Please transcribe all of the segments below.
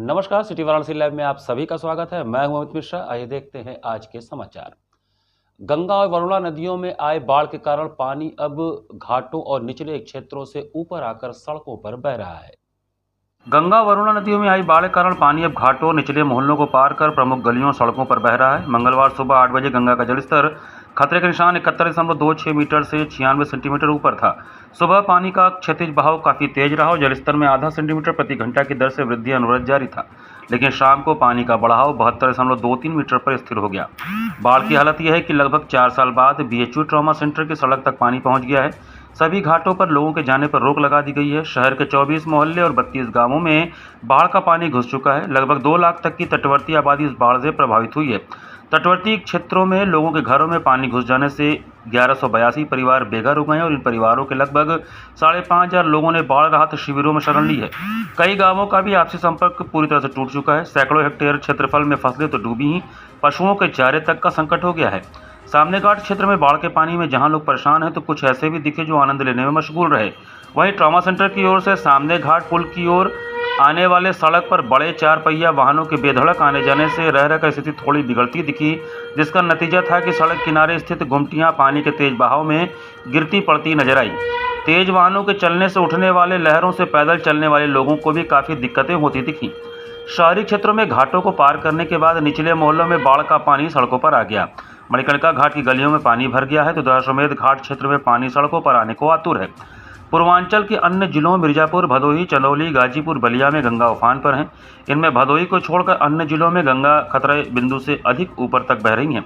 नमस्कार, city Varanasi live में आप सभी का स्वागत है। मैं हूं अमित मिश्रा। आइए देखते हैं आज के समाचार। गंगा और वरुणा नदियों में आए बाढ़ के कारण पानी अब घाटों और निचले क्षेत्रों से ऊपर आकर सड़कों पर बह रहा है। गंगा और वरुणा नदियों में आई बाढ़ के कारण पानी अब घाटों और निचले मोहल्लों को पार कर प्रमुख गलियों और सड़कों पर बह रहा है। मंगलवार सुबह 8 बजे गंगा का जलस्तर खतरे के निशान 71.26 मीटर से 96 सेंटीमीटर ऊपर था। सुबह पानी का क्षैतिज बहाव काफी तेज रहा और जलस्तर में आधा सेंटीमीटर प्रति घंटा की दर से वृद्धि अनवरत जारी था, लेकिन शाम को पानी का बढ़ाव 72.23 मीटर पर स्थिर हो गया। बाढ़ की हालत यह है कि लगभग 4 साल बाद बीएचयू ट्रॉमा सेंटर की सड़क तक पानी पहुंच गया है। सभी घाटों पर लोगों के जाने पर रोक लगा दी गई है। शहर के 24 मोहल्ले और 32 गांवों में बाढ़ का पानी घुस चुका है। लगभग 2 लाख तक की तटवर्ती आबादी इस बाढ़ से प्रभावित हुई है। तटवर्ती क्षेत्रों में लोगों के घरों में पानी घुस जाने से 1182 परिवार बेघर हो गए हैं और इन परिवारों के लगभग 5,500 लोगों ने बाढ़ राहत शिविरों में शरण ली है। कई गांवों का भी आपसी संपर्क पूरी तरह से टूट चुका है। सैकड़ों हेक्टेयर क्षेत्रफल में फसलें तो डूबी ही, पशुओं के चारे तक का संकट हो गया है। सामने घाट क्षेत्र में बाढ़ के पानी में जहां लोग परेशान हैं, तो कुछ ऐसे भी दिखे जो आनंद लेने में मशगूल रहे। वहीं ट्रॉमा सेंटर की ओर से सामने घाट पुल की ओर आने वाले सड़क पर बड़े 4 पहिया वाहनों के बेधड़क आने जाने से रह रहकर स्थिति थोड़ी बिगड़ती दिखी, जिसका नतीजा था कि सड़क किनारे स्थित गुमटियां पानी के तेज बहाव में गिरती पड़ती नजर आई। तेज वाहनों के चलने से उठने वाले लहरों से पैदल चलने वाले लोगों को भी काफ़ी दिक्कतें होती दिखी। शहरी क्षेत्रों में घाटों को पार करने के बाद निचले मोहल्लों में बाढ़ का पानी सड़कों पर आ गया। मणिकर्णिका घाट की गलियों में पानी भर गया है, तो दशाश्वमेध घाट क्षेत्र में पानी सड़कों पर आने को आतुर है। पूर्वांचल के अन्य जिलों मिर्जापुर, भदोही, चंदौली, गाजीपुर, बलिया में गंगा उफान पर हैं। इनमें भदोही को छोड़कर अन्य जिलों में गंगा खतरे बिंदु से अधिक ऊपर तक बह रही हैं।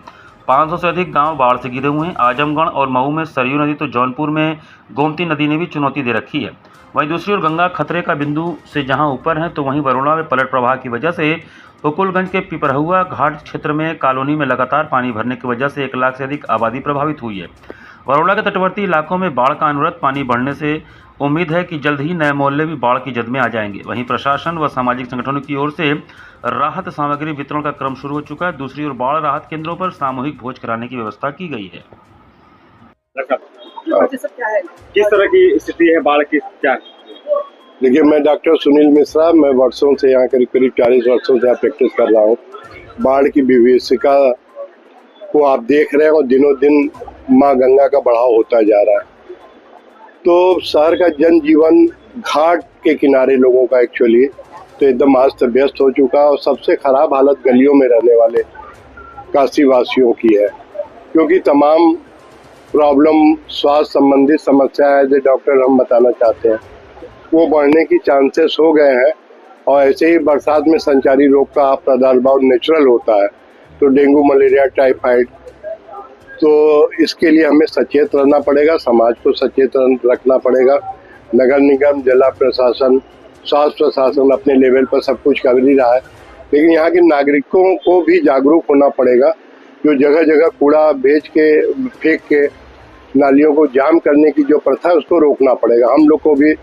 500 से अधिक गांव बाढ़ से घिरे हुए हैं। आजमगढ़ और मऊ में सरयू नदी, तो जौनपुर में गोमती नदी ने भी चुनौती दे रखी है। वहीं दूसरी ओर गंगा खतरे का बिंदु से जहां ऊपर है, तो वहीं वरुणा में पलट प्रवाह की वजह से हुकुलगंज के पिपरहुआ घाट क्षेत्र में कॉलोनी में लगातार पानी भरने की वजह से 1 लाख से अधिक आबादी प्रभावित हुई है। वरुणा के तटवर्ती इलाकों में बाढ़ का अनवरत पानी बढ़ने से उम्मीद है कि जल्द ही नए मोहल्ले भी बाढ़ की जद में आ जाएंगे। वहीं प्रशासन व सामाजिक संगठनों की ओर से राहत सामग्री वितरण का क्रम शुरू हो चुका है। दूसरी ओर बाढ़ राहत केंद्रों पर सामूहिक भोज कराने की व्यवस्था की गई है। किस तरह की स्थिति है बाढ़ की, क्या है? देखिए, मैं डॉक्टर सुनील मिश्रा, मैं वर्षों से यहाँ करीब 40 वर्षों से यहाँ प्रैक्टिस कर रहा हूँ। बाढ़ की विभीषिका को आप देख रहे हैं और दिनों दिन माँ गंगा का बढ़ाव होता जा रहा है। तो शहर का जनजीवन घाट के किनारे लोगों का एक्चुअली तो एकदम अस्त व्यस्त हो चुका है और सबसे खराब हालत गलियों में रहने वाले काशी वासियों की है, क्योंकि तमाम प्रॉब्लम स्वास्थ्य संबंधित समस्या है जो डॉक्टर हम बताना चाहते हैं वो बढ़ने की चांसेस हो गए हैं। और ऐसे ही बरसात में संचारी रोग का प्रादुर्भाव नेचुरल होता है, तो डेंगू, मलेरिया, टाइफाइड, तो इसके लिए हमें सचेत रहना पड़ेगा, समाज को सचेत रखना पड़ेगा। नगर निगम, जिला प्रशासन, स्वास्थ्य प्रशासन अपने लेवल पर सब कुछ कर ही रहा है, लेकिन यहाँ के नागरिकों को भी जागरूक होना पड़ेगा। जो जगह जगह कूड़ा बेच के फेंक के नालियों को जाम करने की जो प्रथा है उसको रोकना पड़ेगा। हम लोग को भी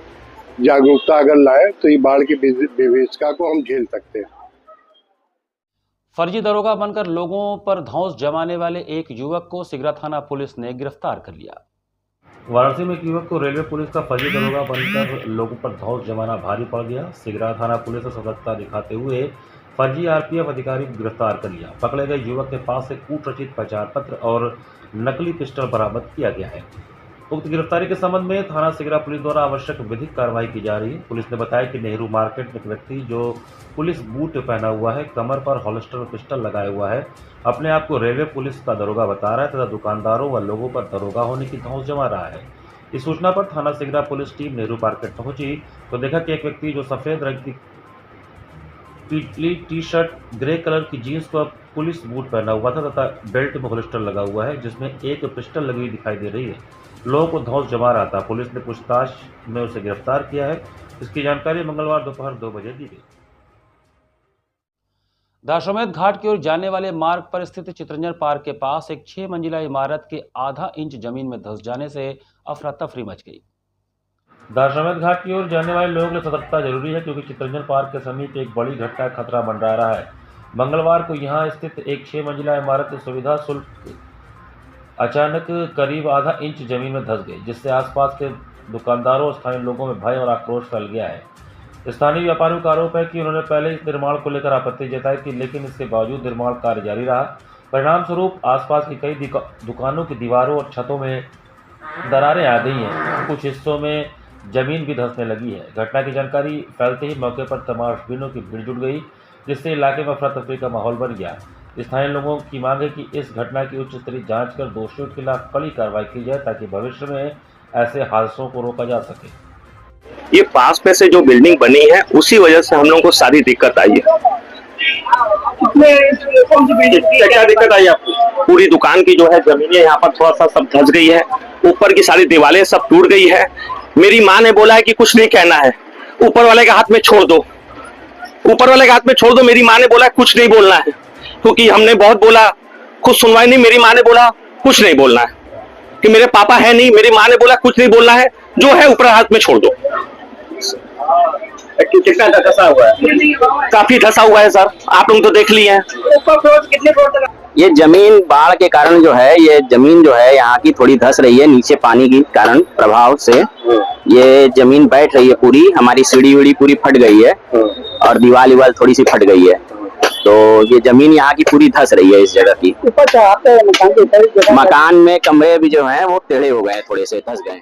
जागरूकता अगर लाए तो ये बाढ़ की विभीषिका को हम झेल सकते हैं। फर्जी दरोगा बनकर लोगों पर धौंस जमाने वाले एक युवक को सिगरा थाना पुलिस ने गिरफ्तार कर लिया। वाराणसी में एक युवक को रेलवे पुलिस का फर्जी दरोगा बनकर लोगों पर धौंस जमाना भारी पड़ गया। सिगरा थाना पुलिस ने सतर्कता दिखाते हुए फर्जी आरपीएफ अधिकारी को गिरफ्तार कर लिया। पकड़े गए युवक के पास से कूट रचित पहचान पत्र और नकली पिस्टल बरामद किया गया है। उक्त गिरफ्तारी के संबंध में थाना सिगरा पुलिस द्वारा आवश्यक विधिक कार्रवाई की जा रही है। पुलिस ने बताया कि नेहरू मार्केट में एक व्यक्ति जो पुलिस बूट पहना हुआ है, कमर पर हॉलस्टर और पिस्टल लगाए हुआ है, अपने आप को रेलवे पुलिस का दरोगा बता रहा है तथा दुकानदारों व लोगों पर दरोगा होने की धौंस जमा रहा है। इस सूचना पर थाना Sigra police team Nehru market पहुंची तो देखा कि एक व्यक्ति जो सफेद रंग की पीली टी शर्ट, ग्रे कलर की जीन्स पर पुलिस बूट पहना हुआ था तथा बेल्ट में होल्स्टर लगा हुआ है, जिसमें एक पिस्टल लगी हुई दिखाई दे रही है। लोगों को धौंस जमा रहा था। पुलिस ने पूछताछ में उसे गिरफ्तार किया है। इसकी जानकारी मंगलवार दोपहर 2 बजे दी गई। दशाश्वमेध घाट की ओर जाने वाले मार्ग पर स्थित चितरंजन पार्क के पास एक 6 मंजिला इमारत के आधा इंच जमीन में धंस जाने से अफरा तफरी मच गई। दशाश्वमेध घाट की ओर जाने वाले लोगों के लिए सतर्कता जरूरी है, क्योंकि चितरंजन पार्क के समीप एक बड़ी घटना का खतरा मंडरा रहा है। मंगलवार को यहां स्थित एक 6 मंजिला इमारत की सुविधा शुल्क अचानक करीब आधा इंच जमीन में धंस गई, जिससे आसपास के दुकानदारों और स्थानीय लोगों में भय और आक्रोश फैल गया है। स्थानीय व्यापारियों का आरोप है कि उन्होंने पहले इस निर्माण को लेकर आपत्ति जताई थी, लेकिन इसके बावजूद निर्माण कार्य जारी रहा। परिणाम स्वरूप आसपास की कई दुकानों की दीवारों और छतों में दरारें आ गई हैं। कुछ हिस्सों में जमीन भी धंसने लगी है। घटना की जानकारी फैलते ही मौके पर तमाशबीनों की भीड़ जुट गई, जिससे इलाके में अफरा तफरी का माहौल बन गया। स्थानीय लोगों की मांग है कि इस घटना की उच्च स्तरीय जांच कर दोषियों के खिलाफ कड़ी कार्रवाई की जाए, ताकि भविष्य में ऐसे हादसों को रोका जा सके। ये पास में से जो बिल्डिंग बनी है उसी वजह से हम लोगों को सारी दिक्कत आई है। क्या दिक्कत आई आपको? पूरी दुकान की जो है जमीनें यहाँ पर थोड़ा सा सब धंस गई है, ऊपर की सारी दीवारें सब टूट गई है। मेरी माँ ने बोला है कि कुछ नहीं कहना है, ऊपर वाले के हाथ में छोड़ दो, ऊपर वाले के हाथ में छोड़ दो। मेरी माँ ने बोला कुछ नहीं बोलना है, क्योंकि हमने बहुत बोला, कुछ सुनवाई नहीं। मेरी माँ ने बोला कुछ नहीं बोलना है, कि मेरे पापा है नहीं। मेरी माँ ने बोला कुछ नहीं बोलना है, जो है ऊपर हाथ में छोड़ दो। कितना धसा हुआ है? काफी धसा हुआ है सर, आप लोग तो देख लिए हैं। कितने फ्लोर तक? ये जमीन बाढ़ के कारण जो है, ये जमीन जो है यहाँ की थोड़ी धस रही है, नीचे पानी के कारण प्रभाव से ये जमीन बैठ रही है पूरी। हमारी सीढ़ी वीढ़ी पूरी फट गई है और दीवार थोड़ी सी फट गई है, तो ये जमीन यहाँ की पूरी धस रही है इस जगह की। मकान में कमरे भी जो हैं वो टेढ़े हो गए, थोड़े से धस गए।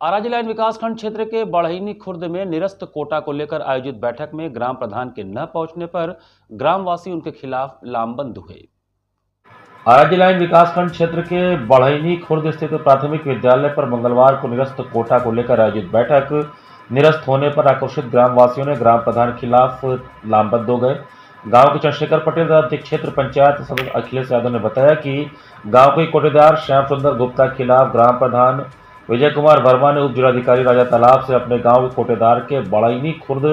आराजी लाइन विकासखंड क्षेत्र के बढ़ईनी खुर्द में निरस्त कोटा को लेकर आयोजित बैठक में ग्राम प्रधान के न पहुंचने पर ग्रामवासी उनके खिलाफ लामबंद हुए। आराजी लाइन विकासखंड क्षेत्र के बढ़ईनी खुर्द स्थित प्राथमिक विद्यालय पर मंगलवार को निरस्त कोटा को लेकर आयोजित बैठक निरस्त होने पर आक्रोशित ग्रामवासियों ने ग्राम प्रधान के खिलाफ लामबंद हो गए। गांव के चंद्रशेखर पटेल तथा क्षेत्र पंचायत सदस्य अखिलेश यादव ने बताया कि गांव के कोटेदार श्याम सुंदर गुप्ता के खिलाफ ग्राम प्रधान विजय कुमार वर्मा ने उप जिलाधिकारी राजा तालाब से अपने गांव के कोटेदार के बढ़ईनी खुर्द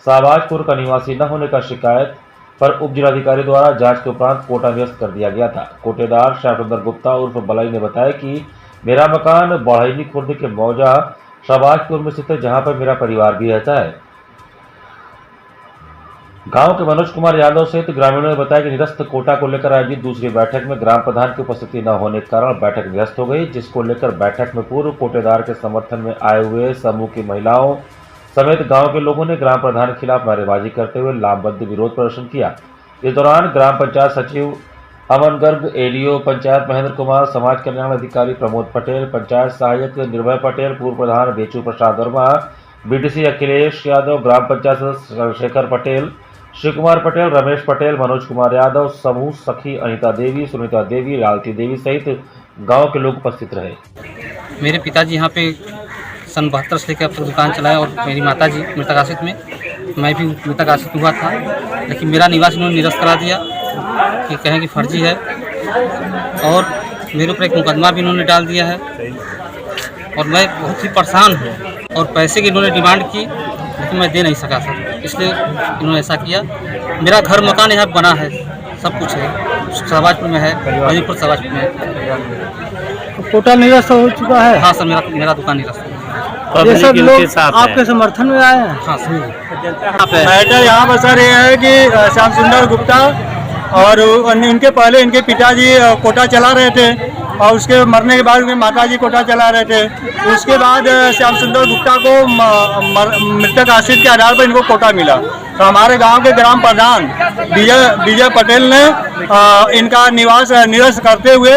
शाहबाजपुर का निवासी न होने का शिकायत पर उप जिलाधिकारी द्वारा जांच के उपरांत कोटा निरस्त कर दिया गया था। कोटेदार श्याम सुंदर गुप्ता उर्फ बलई ने बताया कि मेरा मकान बढ़ईनी खुर्द के मौजा शाहबाजपुर में स्थित है, जहां पर मेरा परिवार भी रहता है। गांव के मनोज कुमार यादव सहित ग्रामीणों ने बताया कि निरस्त कोटा को लेकर आयोजित दूसरी बैठक में ग्राम प्रधान की उपस्थिति न होने के कारण बैठक निरस्त हो गई, जिसको लेकर बैठक में पूर्व कोटेदार के समर्थन में आए हुए समूह की महिलाओं समेत गांव के लोगों ने ग्राम प्रधान के खिलाफ नारेबाजी करते हुए लामबंद विरोध प्रदर्शन किया। इस दौरान ग्राम पंचायत सचिव अमन गर्ग, एडीओ पंचायत महेंद्र कुमार, समाज कल्याण अधिकारी प्रमोद पटेल, पंचायत सहायक निर्भय पटेल, पूर्व प्रधान बेचू प्रसाद वर्मा, बीडीसी अखिलेश यादव, ग्राम पंचायत सदस्य चंद्रशेखर पटेल, शिव कुमार पटेल, रमेश पटेल, मनोज कुमार यादव, समूह सखी अनिता देवी, सुनीता देवी, लालती देवी सहित गांव के लोग उपस्थित रहे। मेरे पिताजी यहाँ पे सन 72 से लेकर अपनी दुकान चलाए और मेरी माताजी मृतक आश्रित में, मैं भी मृतक आश्रित हुआ था, लेकिन मेरा निवास इन्होंने निरस्त करा दिया कि कहें कि फर्जी है और मेरे ऊपर एक मुकदमा भी इन्होंने डाल दिया है और मैं बहुत ही परेशान हूँ। और पैसे की इन्होंने डिमांड की, लेकिन मैं दे नहीं सका सर, इसलिए इन्होंने ऐसा किया। मेरा घर मकान यहाँ बना है, सब कुछ है, शाहबाजपुर में है, मजीपुर शाहबाजपुर में है। कोटा निरस्त हो चुका है? हाँ सर, मेरा दुकान निरस्त है। ये सब लोग आपके समर्थन में आए हैं? हाँ सर। मैटर यहाँ पर सर ये है कि श्याम सुंदर गुप्ता और इनके पहले इनके पिताजी कोटा चला रहे थे और उसके मरने के बाद उनके माताजी कोटा चला रहे थे। उसके बाद श्याम सुंदर गुप्ता को मृतक आश्रित के आधार पर इनको कोटा मिला, तो हमारे गांव के ग्राम प्रधान विजय पटेल ने इनका निवास निरस्त करते हुए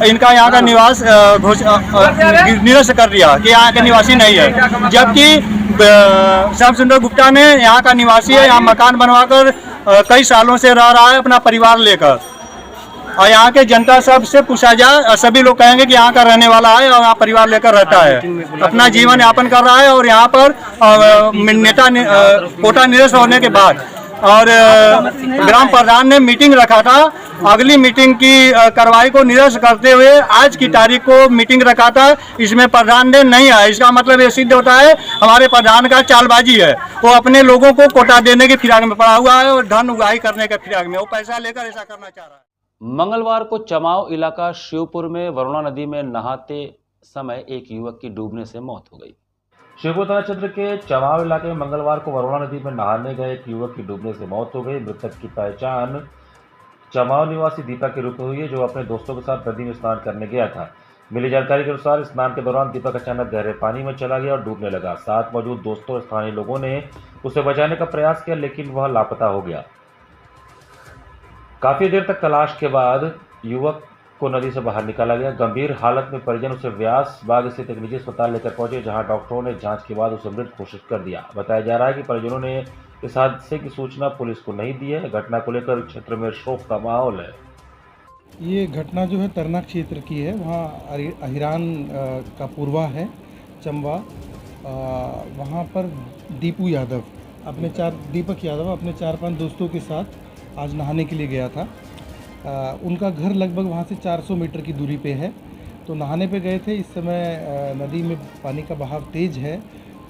इनका यहाँ का निवास निरस्त कर दिया कि यहाँ के निवासी नहीं है, जबकि श्याम सुंदर गुप्ता ने यहाँ का निवासी है, यहाँ मकान बनवाकर कई सालों से रह रहा है अपना परिवार लेकर। और यहाँ के जनता सब से पूछा जाए, सभी लोग कहेंगे कि यहाँ का रहने वाला है और यहाँ परिवार लेकर रहता है, अपना जीवन यापन कर रहा है। और यहाँ पर नेता कोटा निरस्त होने के बाद और ग्राम प्रधान ने मीटिंग रखा था, अगली मीटिंग की कार्रवाई को निरस्त करते हुए आज की तारीख को मीटिंग रखा था, इसमें प्रधान ने नहीं आया। इसका मतलब ये सिद्ध होता है हमारे प्रधान का चालबाजी है, वो अपने लोगों को कोटा देने के फिराक में पड़ा हुआ है और धन उगाही करने के फिराक में वो पैसा लेकर ऐसा करना चाह रहा है। मंगलवार को चमाव इलाका शिवपुर में वरुणा नदी में नहाते समय एक युवक की डूबने से मौत हो गई। शिवपुर थाना क्षेत्र के चमाव इलाके में मंगलवार को वरुणा नदी में नहाने गए एक युवक की डूबने से मौत हो गई। मृतक की पहचान चमाव निवासी दीपक के रूप में हुई है, जो अपने दोस्तों के साथ नदी में स्नान करने गया था। मिली जानकारी के अनुसार स्नान के दौरान दीपक अचानक गहरे पानी में चला गया और डूबने लगा। साथ मौजूद दोस्तों और स्थानीय लोगों ने उसे बचाने का प्रयास किया, लेकिन वह लापता हो गया। काफी देर तक तलाश के बाद युवक को नदी से बाहर निकाला गया। गंभीर हालत में परिजन उसे व्यास बाग स्थित एक निजी अस्पताल लेकर पहुंचे, जहां डॉक्टरों ने जांच के बाद उसे मृत घोषित कर दिया। बताया जा रहा है कि परिजनों ने इस हादसे की सूचना पुलिस को नहीं दी है। घटना को लेकर क्षेत्र में शोक का माहौल है। ये घटना जो है तरना क्षेत्र की है। वहाँ अहिरान का पूर्वा है चंबा, वहाँ पर दीपक यादव अपने 4-5 दोस्तों के साथ आज नहाने के लिए गया था। उनका घर लगभग वहाँ से 400 मीटर की दूरी पे है। तो नहाने पे गए थे। इस समय नदी में पानी का बहाव तेज़ है,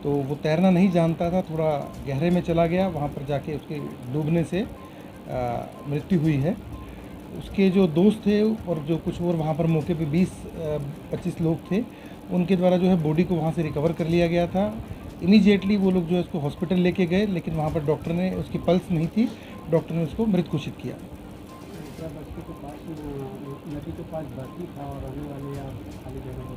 तो वो तैरना नहीं जानता था, थोड़ा गहरे में चला गया। वहाँ पर जाके उसके डूबने से मृत्यु हुई है। उसके जो दोस्त थे और जो कुछ और वहाँ पर मौके पे 20-25 लोग थे, उनके द्वारा जो है बॉडी को वहाँ से रिकवर कर लिया गया था। इमीडिएटली वो लोग जो है उसको हॉस्पिटल लेके गए, लेकिन वहाँ पर डॉक्टर ने, उसकी पल्स नहीं थी, डॉक्टर ने उसको मृत घोषित किया। नदी के पास बस्ती था और रहने वाले खाली जगह पर।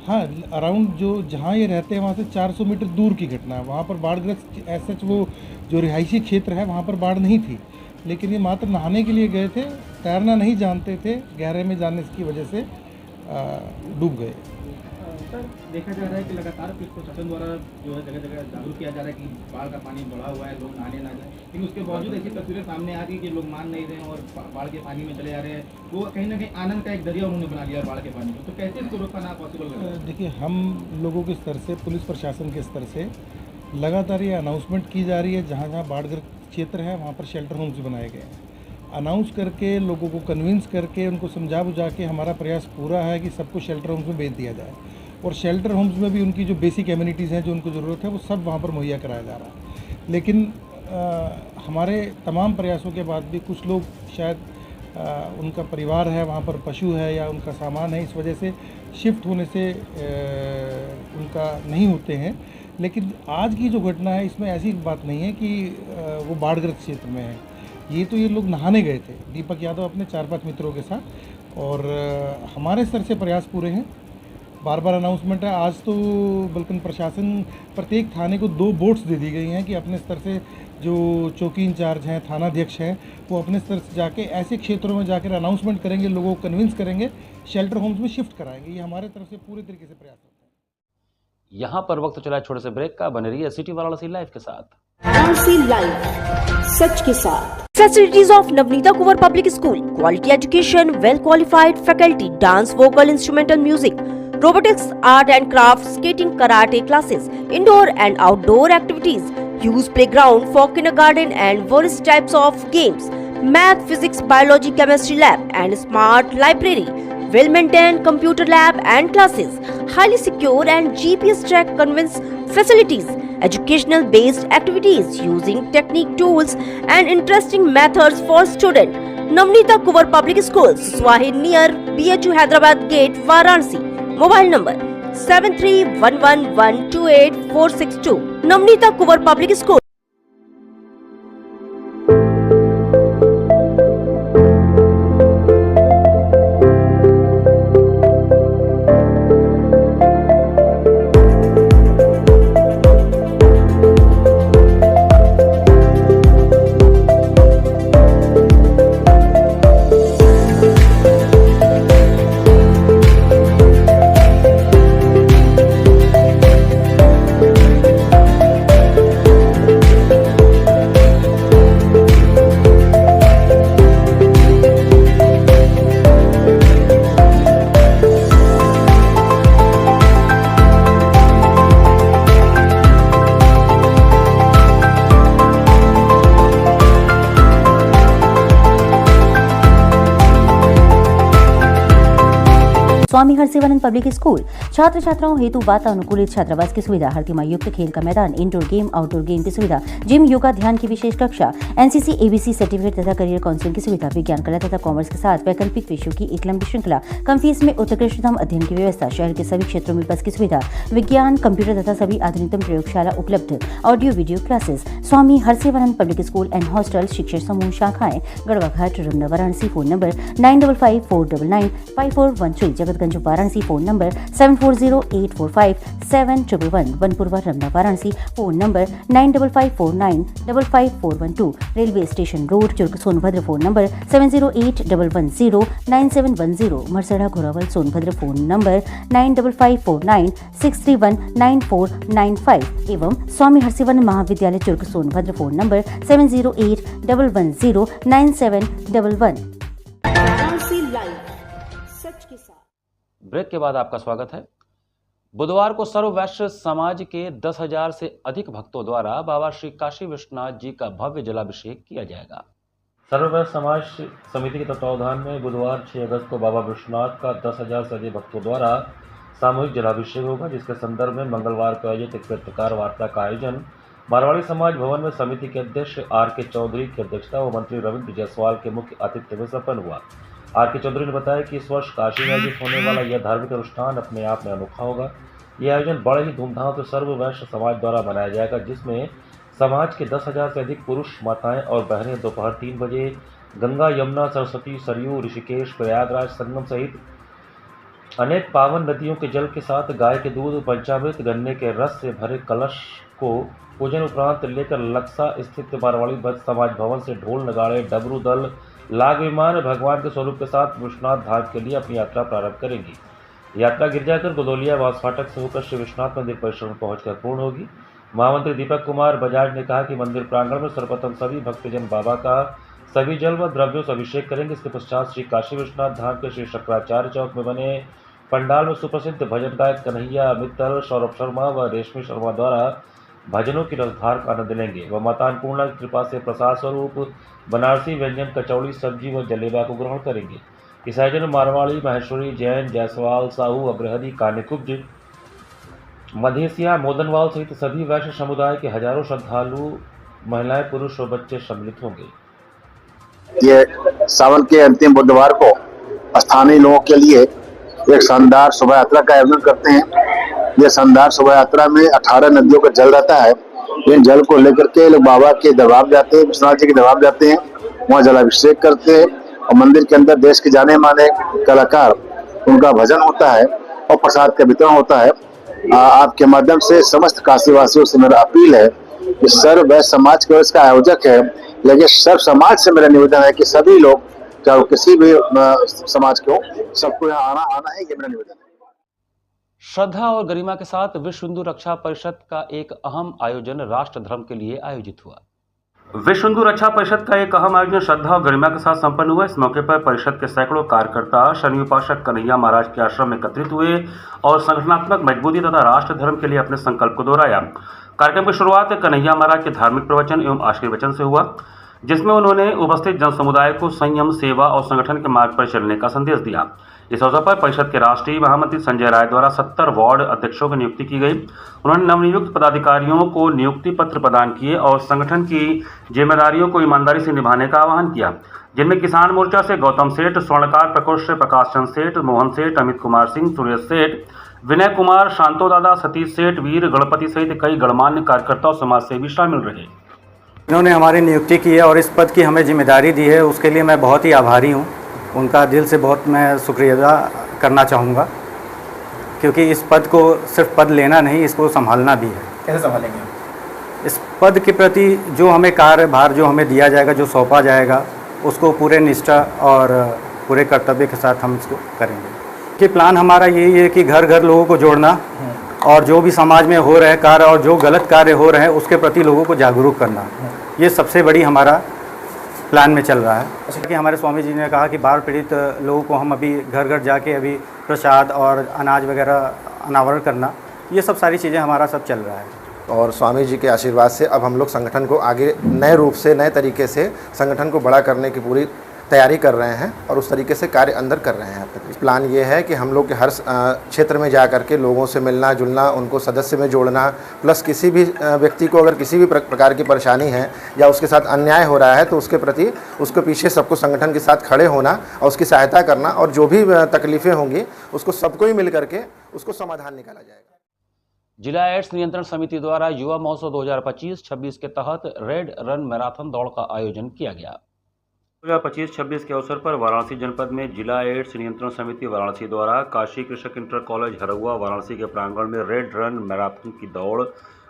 हाँ, अराउंड जो जहाँ ये रहते हैं वहाँ से 400 मीटर दूर की घटना है। वहाँ पर बाढ़ग्रस्त ऐसा वो जो रिहायशी क्षेत्र है वहाँ पर बाढ़ नहीं थी, लेकिन ये मात्र नहाने के लिए गए थे, तैरना नहीं जानते थे, गहरे में जाने की वजह से डूब गए। सर, देखा जा रहा है कि लगातार पुलिस प्रशासन द्वारा जो है जगह जगह जागरूक किया जा रहा है कि बाढ़ का पानी बढ़ा हुआ है, लोग नहाने ना जाए, लेकिन उसके बावजूद ऐसी तस्वीरें सामने आ रही कि लोग मान नहीं रहे हैं और बाढ़ के पानी में चले जा रहे हैं। वो कहीं ना कहीं आनंद का एक जरिया उन्होंने बना लिया बाढ़ के पानी को, तो कैसे इसको रोकना पॉसिबल है? देखिए, हम लोगों के स्तर से, पुलिस प्रशासन के स्तर से लगातार ये अनाउंसमेंट की जा रही है। जहाँ जहाँ बाढ़ग्रस्त क्षेत्र है वहाँ पर शेल्टर होम्स बनाए गए हैं। अनाउंस करके, लोगों को कन्विंस करके, उनको समझा बुझा के हमारा प्रयास पूरा है कि सबको शेल्टर होम्स में भेज दिया जाए। और शेल्टर होम्स में भी उनकी जो बेसिक एमिनिटीज़ हैं, जो उनको ज़रूरत है, वो सब वहाँ पर मुहैया कराया जा रहा है। लेकिन हमारे तमाम प्रयासों के बाद भी कुछ लोग शायद उनका परिवार है वहाँ पर, पशु है या उनका सामान है, इस वजह से शिफ्ट होने से उनका नहीं होते हैं। लेकिन आज की जो घटना है, इसमें ऐसी बात नहीं है कि वो बाढ़ग्रस्त क्षेत्र में है। ये तो ये लोग नहाने गए थे, दीपक यादव अपने 4-5 मित्रों के साथ, और हमारे स्तर से प्रयास पूरे हैं। बार बार अनाउंसमेंट है। आज तो बल्कि प्रशासन, प्रत्येक थाने को 2 बोट्स दे दी गई हैं कि अपने स्तर से जो चौकी इंचार्ज हैं, थानाध्यक्ष हैं, वो अपने स्तर से जाके ऐसे क्षेत्रों में जाकर अनाउंसमेंट करेंगे, लोगों को कन्विंस करेंगे, शेल्टर होम्स में शिफ्ट कराएंगे। ये हमारे तरफ से पूरे तरीके से प्रयास होता है। यहाँ पर वक्त चला छोटे से ब्रेक का। बने रहिए सिटी वाराणसी लाइव के साथ। वाराणसी लाइव, सच के साथ। Facilities of Navneeta Kuvar Public School, quality education, well qualified faculty, dance, vocal, instrumental music, robotics, art and crafts, skating, karate classes, indoor and outdoor activities, use playground for kindergarten and various types of games, math, physics, biology, chemistry lab and smart library, well maintained computer lab and classes, highly secure and GPS track convince facilities, educational based activities using technique tools and interesting methods for students. Navneeta Kuvar Public Schools, Swahi near BHU Hyderabad Gate, Varanasi. Mobile number 7311128462. Navneeta Kuvar Public School. Swami Harsevanand public school छात्र छात्राओं हेतु वातानुकूलित छात्रावास की सुविधा, हर तिमाही युक्त खेल का मैदान, इंडोर गेम, आउटडोर गेम की सुविधा, जिम, योगा, ध्यान की विशेष कक्षा, एनसीसी, एबीसी सर्टिफिकेट तथा करियर काउंसलिंग की सुविधा, विज्ञान, कला तथा कॉमर्स के साथ वैकल्पिक विषयों की एक लंबी श्रृंखला, कम फीस में उत्कृष्टतम अध्ययन की व्यवस्था, शहर के सभी क्षेत्रों में बस की सुविधा, विज्ञान, कंप्यूटर तथा सभी आधुनिकतम प्रयोगशाला उपलब्ध, audio video classes. Swami Harsevanand public school and hostel, शिक्षण समूह शाखाएं Garhwa Ghat, Ramna, Varanasi. Phone number 9554995413, Jagatganj Maharajganj Varanasi phone number 7408457111, Banpurwa Ramna Varanasi phone number 9554955412, railway station road Churk Sonbhadra phone number 7081109710, Marsara Ghorawal Sonbhadra phone number 955496319495 एवं स्वामी हरसिवन महाविद्यालय चुर्क सोनभद्र फोन नंबर 7081109711। सच के साथ ब्रेक के बाद आपका स्वागत है। बुधवार को सर्व वैश्य समाज के 10,000 से अधिक भक्तों द्वारा बाबा श्री काशी विश्वनाथ जी का भव्य जलाभिषेक किया जाएगा। सर्व वैश्य समाज समिति के तत्वावधान में बुधवार 6 अगस्त को बाबा विश्वनाथ का 10,000 से अधिक भक्तों द्वारा सामूहिक जलाभिषेक होगा, जिसके संदर्भ में मंगलवार को आयोजित एक पत्रकार वार्ता का आयोजन मारवाड़ी समाज भवन में समिति के अध्यक्ष आर.के. चौधरी की अध्यक्षता व मंत्री रविंद्र जायसवाल के मुख्य आतिथ्य में संपन्न हुआ। आर.के. चौधरी ने बताया कि इस वर्ष काशी में आयोजित होने वाला यह धार्मिक अनुष्ठान अपने आप में अनोखा होगा। यह आयोजन बड़े ही धूमधाम से सर्व वैश्य समाज द्वारा मनाया जाएगा, जिसमें समाज के 10,000 से अधिक पुरुष, माताएं और बहनें दोपहर 3 बजे गंगा, यमुना, सरस्वती, सरयू, ऋषिकेश, प्रयागराज संगम सहित अनेक पावन नदियों के जल के साथ गाय के दूध, पंचामृत, गन्ने के रस से भरे कलश को पूजन उपरांत लेकर लक्सा स्थित मारवाड़ी भक्त समाज भवन से ढोल, नगाड़े, डमरू दल, लाग विमान भगवान के स्वरूप के साथ विश्वनाथ धाम के लिए अपनी यात्रा प्रारंभ करेंगी। यात्रा गिरजाघर गोदौलिया वास फाटक से होकर श्री विश्वनाथ मंदिर परिसर में पहुंचकर पूर्ण होगी। महामंत्री दीपक कुमार बजाज ने कहा कि मंदिर प्रांगण में सर्वप्रथम सभी भक्तजन बाबा का सभी जल व द्रव्यों से अभिषेक करेंगे। इसके पश्चात श्री काशी विश्वनाथ धाम के श्री शंकराचार्य चौक में बने पंडाल में सुप्रसिद्ध भजन गायक कन्हैया मित्तल, सौरभ शर्मा व रेशमी शर्मा द्वारा भजनों की रसधार का आनंद लेंगे व माता अन्नपूर्णा की कृपा से प्रसाद स्वरूप बनारसी व्यंजन, कचौड़ी, सब्जी व जलेबा को ग्रहण करेंगे। इस आयोजन में मारवाड़ी, महेश्वरी, जैन, जायसवाल, साहू, अग्रहदी, कान्यकुब्ज, मधेसिया, मोदनवाल सहित सभी वैश्य समुदाय के हजारों श्रद्धालु, महिलाएं, पुरुष और बच्चे सम्मिलित होंगे। ये सावन के अंतिम बुधवार को स्थानीय लोगों के लिए एक शानदार शोभा यात्रा का आयोजन करते हैं। ये शानदार शोभा यात्रा में 18 नदियों का जल रहता है। इन जल को लेकर के लोग बाबा के दरबार जाते हैं, विश्वनाथ जी के दरबार जाते हैं, वहाँ जलाभिषेक करते हैं और मंदिर के अंदर देश के जाने माने कलाकार, उनका भजन होता है और प्रसाद का वितरण होता है। आपके माध्यम से समस्त काशीवासियों से मेरा अपील है कि सर्व वैश्य समाज के इसका आयोजक है, लेकिन सर्व समाज से मेरा निवेदन है कि सभी लोग, चाहे किसी भी समाज के हो, सबको यहाँ आना है, ये मेरा निवेदन है। श्रद्धा और गरिमा के साथ विश्व हिंदू रक्षा परिषद का एक अहम आयोजन राष्ट्र धर्म के लिए आयोजित हुआ। विश्व हिंदू रक्षा परिषद का एक अहम आयोजन श्रद्धा और गरिमा के साथ संपन्न हुआ। इस मौके पर परिषद के सैकड़ों कार्यकर्ता शनि उपासक कन्हैया महाराज के आश्रम में एकत्रित हुए और संगठनात्मक मजबूती तथा राष्ट्र धर्म के लिए अपने संकल्प को दोहराया। कार्यक्रम की शुरुआत कन्हैया महाराज के धार्मिक प्रवचन एवं आशीर्वचन से हुआ, जिसमें उन्होंने उपस्थित जन समुदाय को संयम, सेवा और संगठन के मार्ग पर चलने का संदेश दिया। इस अवसर पर परिषद के राष्ट्रीय महामंत्री संजय राय द्वारा 70 वार्ड अध्यक्षों की नियुक्ति की गई। उन्होंने नवनियुक्त पदाधिकारियों को नियुक्ति पत्र प्रदान किए और संगठन की जिम्मेदारियों को ईमानदारी से निभाने का आह्वान किया, जिनमें किसान मोर्चा से गौतम सेठ, स्वर्णकार प्रकोष्ठ से प्रकाश चंद सेठ, मोहन सेठ, अमित कुमार सिंह, सुरेश सेठ, विनय कुमार, शांतो दादा, सतीश सेठ, वीर गणपति सहित कई गणमान्य कार्यकर्ता और समाजसेवी शामिल रहे। इन्होंने हमारी नियुक्ति की है और इस पद की हमें जिम्मेदारी दी है, उसके लिए मैं बहुत ही आभारी हूँ। उनका दिल से बहुत मैं शुक्रिया अदा करना चाहूँगा, क्योंकि इस पद को सिर्फ पद लेना नहीं, इसको संभालना भी है। कैसे संभालेंगे? इस पद के प्रति जो हमें कार्यभार जो हमें दिया जाएगा, जो सौंपा जाएगा, उसको पूरे निष्ठा और पूरे कर्तव्य के साथ हम इसको करेंगे। कि प्लान हमारा यही है कि घर घर लोगों को जोड़ना और जो भी समाज में हो रहे कार्य और जो गलत कार्य हो रहे हैं उसके प्रति लोगों को जागरूक करना, ये सबसे बड़ी हमारा प्लान में चल रहा है। जैसे कि हमारे स्वामी जी ने कहा कि बाढ़ पीड़ित लोगों को हम अभी घर घर जाके अभी प्रसाद और अनाज वगैरह अनावरण करना, ये सब सारी चीज़ें हमारा सब चल रहा है। और स्वामी जी के आशीर्वाद से अब हम लोग संगठन को आगे नए रूप से, नए तरीके से संगठन को बड़ा करने की पूरी तैयारी कर रहे हैं और उस तरीके से कार्य अंदर कर रहे हैं। प्लान ये है कि हम लोग के हर क्षेत्र में जा कर के लोगों से मिलना जुलना, उनको सदस्य में जोड़ना, प्लस किसी भी व्यक्ति को अगर किसी भी प्रकार की परेशानी है या उसके साथ अन्याय हो रहा है तो उसके प्रति, उसके पीछे सबको संगठन के साथ खड़े होना और उसकी सहायता करना, और जो भी तकलीफ़ें होंगी उसको सबको ही मिल करके उसको समाधान निकाला जाएगा। जिला एड्स नियंत्रण समिति द्वारा युवा महोत्सव 2025-26 के तहत रेड रन मैराथन दौड़ का आयोजन किया गया। 2025-26 के अवसर पर वाराणसी जनपद में जिला एड्स नियंत्रण समिति वाराणसी द्वारा काशी कृषक इंटर कॉलेज हरहुआ वाराणसी के प्रांगण में रेड रन मैराथन की दौड़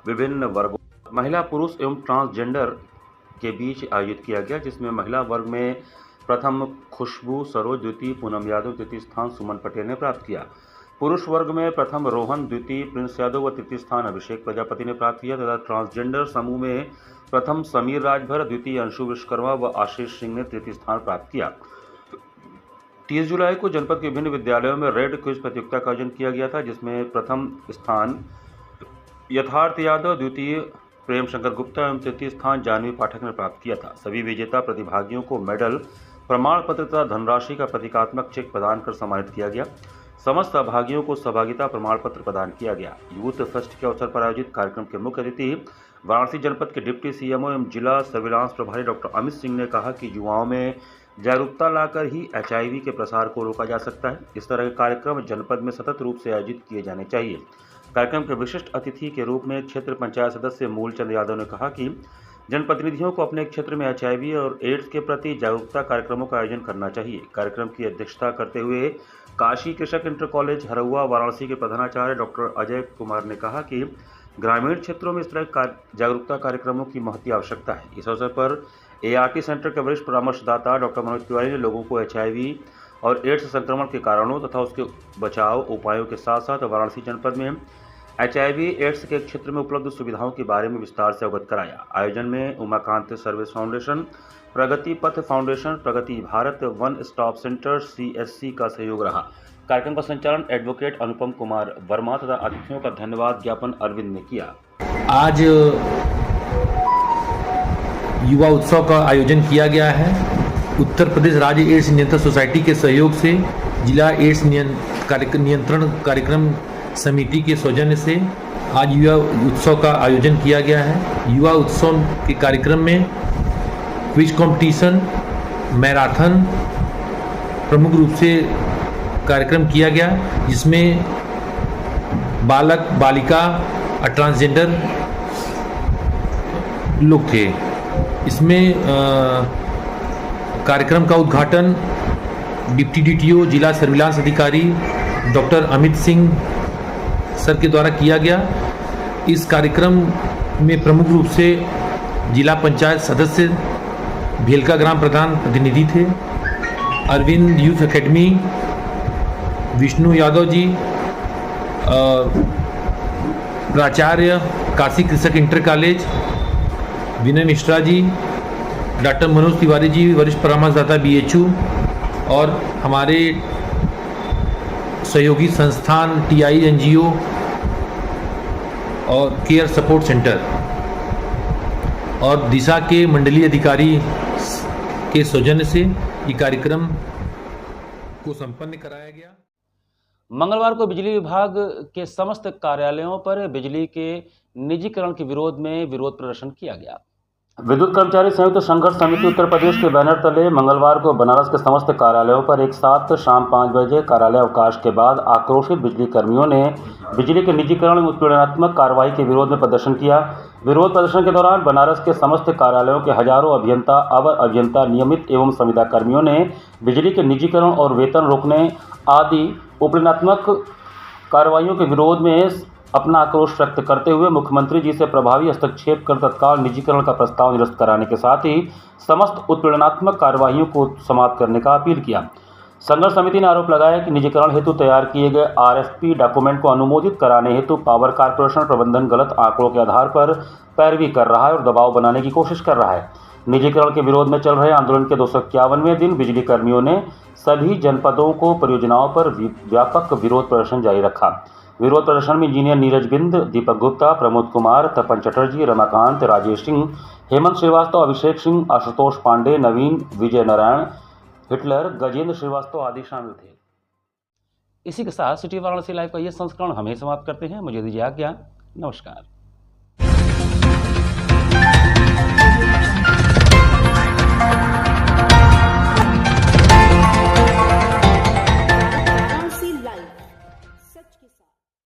विभिन्न वर्गों महिला पुरुष एवं ट्रांसजेंडर के बीच आयोजित किया गया, जिसमें महिला वर्ग में प्रथम खुशबू सरोज, द्वितीय पूनम यादव, तृतीय स्थान सुमन पटेल ने प्राप्त किया। पुरुष वर्ग में प्रथम रोहन, द्वितीय प्रिंस यादव व तृतीय स्थान अभिषेक प्रजापति ने प्राप्त किया तथा ट्रांसजेंडर समूह में प्रथम समीर राजभर, द्वितीय अंशु विश्वकर्मा व आशीष सिंह ने तृतीय स्थान प्राप्त किया। 30 जुलाई को जनपद के विभिन्न विद्यालयों में रेड क्विज प्रतियोगिता का आयोजन किया गया था, जिसमें प्रथम स्थान यथार्थ यादव, द्वितीय प्रेम शंकर गुप्ता एवं तृतीय स्थान जानवी पाठक ने प्राप्त किया था। सभी विजेता प्रतिभागियों को मेडल, प्रमाण पत्र तथा धनराशि का प्रतीकात्मक चेक प्रदान कर सम्मानित किया गया। समस्त सहभागियों को सहभागिता प्रमाण पत्र प्रदान किया गया। यूथ फेस्ट के अवसर पर आयोजित कार्यक्रम के मुख्य अतिथि वाराणसी जनपद के डिप्टी सीएमओ एवं जिला सर्विलांस प्रभारी डॉक्टर अमित सिंह ने कहा कि युवाओं में जागरूकता लाकर ही HIV के प्रसार को रोका जा सकता है। इस तरह के कार्यक्रम जनपद में सतत रूप से आयोजित किए जाने चाहिए। कार्यक्रम के विशिष्ट अतिथि के रूप में क्षेत्र पंचायत सदस्य मूलचंद यादव ने कहा कि जनप्रतिनिधियों को अपने क्षेत्र में HIV और एड्स के प्रति जागरूकता कार्यक्रमों का आयोजन करना चाहिए। कार्यक्रम की अध्यक्षता करते हुए काशी कृषक इंटर कॉलेज हरहुआ वाराणसी के प्रधानाचार्य डॉक्टर अजय कुमार ने कहा कि ग्रामीण क्षेत्रों में इस तरह जागरूकता कार्यक्रमों की महती आवश्यकता है। इस अवसर पर ART सेंटर के वरिष्ठ परामर्शदाता डॉक्टर मनोज तिवारी ने लोगों को HIV और एड्स संक्रमण के कारणों तथा उसके बचाव उपायों के साथ साथ वाराणसी जनपद में HIV एड्स के क्षेत्र में उपलब्ध सुविधाओं के बारे में विस्तार से अवगत कराया। आयोजन में Umakant service foundation, Pragati Path foundation, Pragati Bharat, one stop centre CSC का सहयोग रहा। कार्यक्रम का संचालन एडवोकेट अनुपम कुमार वर्मा तथा अतिथियों का धन्यवाद ज्ञापन अरविंद ने किया। आज युवा उत्सव का आयोजन किया गया है। उत्तर प्रदेश राज्य एड्स नियंत्रण सोसाइटी के सहयोग से जिला एड्स नियंत्रण कार्यक्रम समिति के सौजन्य से आज युवा उत्सव का आयोजन किया गया है। युवा उत्सव के कार्यक्रम में क्विज कंपटीशन, मैराथन प्रमुख रूप से कार्यक्रम किया गया, जिसमें बालक, बालिका और ट्रांसजेंडर लोग थे। इसमें कार्यक्रम का उद्घाटन डिप्टी DTO जिला सर्विलांस अधिकारी डॉक्टर अमित सिंह सर के द्वारा किया गया। इस कार्यक्रम में प्रमुख रूप से जिला पंचायत सदस्य, भेलका ग्राम प्रधान प्रतिनिधि थे, अरविंद यूथ एकेडमी, विष्णु यादव जी, प्राचार्य काशी कृषक इंटर कॉलेज विनय मिश्रा जी, डॉक्टर मनोज तिवारी जी वरिष्ठ परामर्शदाता BHU और हमारे सहयोगी संस्थान TI NGO और केयर सपोर्ट सेंटर और दिशा के मंडलीय अधिकारी के सौजन्य से ये कार्यक्रम को संपन्न कराया गया। मंगलवार को बिजली विभाग के समस्त कार्यालयों पर बिजली के निजीकरण के विरोध में विरोध प्रदर्शन किया गया। विद्युत कर्मचारी संयुक्त संघर्ष समिति उत्तर प्रदेश के बैनर तले मंगलवार को बनारस के समस्त कार्यालयों पर एक साथ शाम 5 बजे कार्यालय अवकाश के बाद आक्रोशित बिजली कर्मियों ने बिजली के निजीकरण में उत्पीड़नात्मक कार्रवाई के विरोध में प्रदर्शन किया। विरोध प्रदर्शन के दौरान बनारस के समस्त कार्यालयों के हजारों अभियंता, अवर अभियंता, नियमित एवं संविदा कर्मियों ने बिजली के निजीकरण और वेतन रोकने आदि उत्पीड़नात्मक कार्रवाइयों के विरोध में अपना आक्रोश व्यक्त करते हुए मुख्यमंत्री जी से प्रभावी हस्तक्षेप कर तत्काल निजीकरण का प्रस्ताव निरस्त कराने के साथ ही समस्त उत्पीड़नात्मक कार्रवाइयों को समाप्त करने का अपील किया। संघर्ष समिति ने आरोप लगाया कि निजीकरण हेतु तैयार किए गए RFP डॉक्यूमेंट को अनुमोदित कराने हेतु पावर कॉर्पोरेशन प्रबंधन गलत आंकड़ों के आधार पर पैरवी कर रहा है और दबाव बनाने की कोशिश कर रहा है। निजीकरण के विरोध में चल रहे आंदोलन के 251वें दिन बिजली कर्मियों ने सभी जनपदों को परियोजनाओं पर व्यापक विरोध प्रदर्शन जारी रखा। विरोध प्रदर्शन में इंजीनियर नीरज बिंद, दीपक गुप्ता, प्रमोद कुमार, तपन चटर्जी, रमाकांत, राजेश सिंह, हेमंत श्रीवास्तव, अभिषेक सिंह, आशुतोष पांडे, नवीन, विजय नारायण, हिटलर, गजेंद्र श्रीवास्तव आदि शामिल थे। इसी के साथ सिटी वाराणसी लाइव का ये संस्करण हम ही समाप्त करते हैं। मुझे दीजिए आज्ञा। नमस्कार।